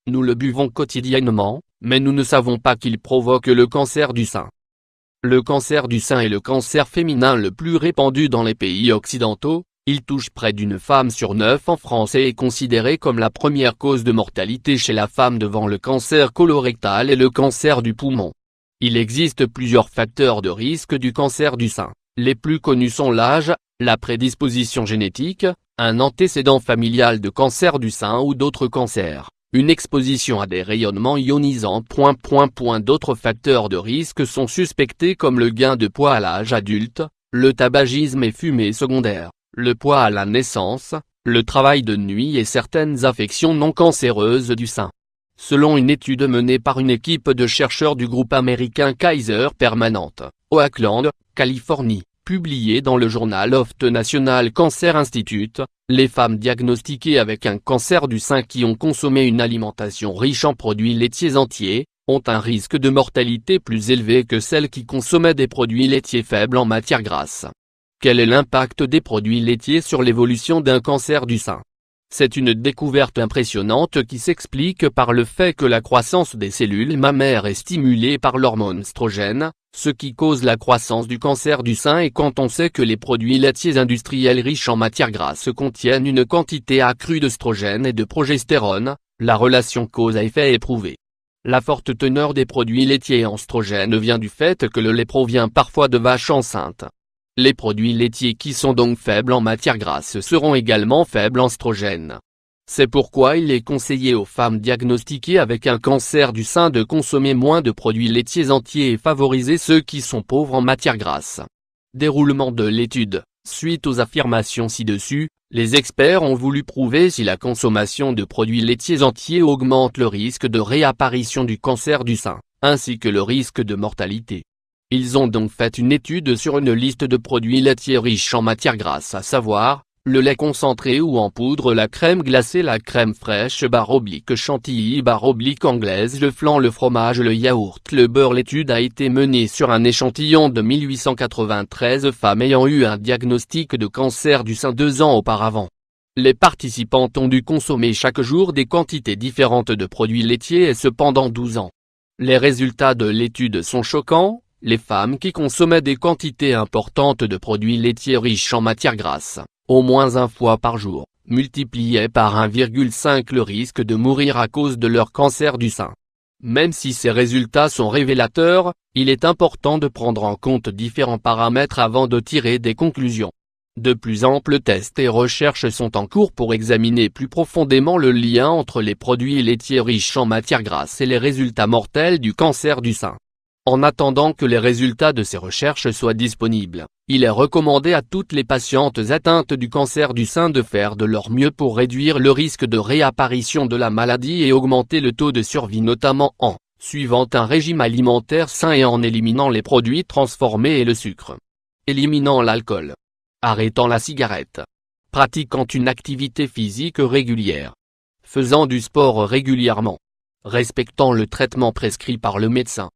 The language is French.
Nous le buvons quotidiennement, mais nous ne savons pas qu'il provoque le cancer du sein. Le cancer du sein est le cancer féminin le plus répandu dans les pays occidentaux. Il touche près d'une femme sur 9 en France et est considéré comme la première cause de mortalité chez la femme devant le cancer colorectal et le cancer du poumon. Il existe plusieurs facteurs de risque du cancer du sein. Les plus connus sont l'âge, la prédisposition génétique, un antécédent familial de cancer du sein ou d'autres cancers, une exposition à des rayonnements ionisants. D'autres facteurs de risque sont suspectés comme le gain de poids à l'âge adulte, le tabagisme et fumée secondaire, le poids à la naissance, le travail de nuit et certaines affections non cancéreuses du sein. Selon une étude menée par une équipe de chercheurs du groupe américain Kaiser Permanente, Oakland, Californie, publiée dans le journal of the National Cancer Institute, les femmes diagnostiquées avec un cancer du sein qui ont consommé une alimentation riche en produits laitiers entiers, ont un risque de mortalité plus élevé que celles qui consommaient des produits laitiers faibles en matière grasse. Quel est l'impact des produits laitiers sur l'évolution d'un cancer du sein ? C'est une découverte impressionnante qui s'explique par le fait que la croissance des cellules mammaires est stimulée par l'hormone œstrogène, ce qui cause la croissance du cancer du sein. Et quand on sait que les produits laitiers industriels riches en matières grasses contiennent une quantité accrue d'œstrogène et de progestérone, la relation cause à effet est prouvée. La forte teneur des produits laitiers en œstrogène vient du fait que le lait provient parfois de vaches enceintes. Les produits laitiers qui sont donc faibles en matières grasses seront également faibles en œstrogène. C'est pourquoi il est conseillé aux femmes diagnostiquées avec un cancer du sein de consommer moins de produits laitiers entiers et favoriser ceux qui sont pauvres en matières grasses. Déroulement de l'étude. Suite aux affirmations ci-dessus, les experts ont voulu prouver si la consommation de produits laitiers entiers augmente le risque de réapparition du cancer du sein, ainsi que le risque de mortalité. Ils ont donc fait une étude sur une liste de produits laitiers riches en matières grasses, à savoir, le lait concentré ou en poudre, la crème glacée, la crème fraîche / chantilly / anglaise, le flan, le fromage, le yaourt, le beurre. L'étude a été menée sur un échantillon de 1893 femmes ayant eu un diagnostic de cancer du sein 2 ans auparavant. Les participantes ont dû consommer chaque jour des quantités différentes de produits laitiers et ce pendant 12 ans. Les résultats de l'étude sont choquants. Les femmes qui consommaient des quantités importantes de produits laitiers riches en matières grasses, au moins 1 fois par jour, multipliaient par 1,5 le risque de mourir à cause de leur cancer du sein. Même si ces résultats sont révélateurs, il est important de prendre en compte différents paramètres avant de tirer des conclusions. De plus amples tests et recherches sont en cours pour examiner plus profondément le lien entre les produits laitiers riches en matières grasses et les résultats mortels du cancer du sein. En attendant que les résultats de ces recherches soient disponibles, il est recommandé à toutes les patientes atteintes du cancer du sein de faire de leur mieux pour réduire le risque de réapparition de la maladie et augmenter le taux de survie, notamment en suivant un régime alimentaire sain et en éliminant les produits transformés et le sucre. Éliminant l'alcool. Arrêtant la cigarette. Pratiquant une activité physique régulière. Faisant du sport régulièrement. Respectant le traitement prescrit par le médecin.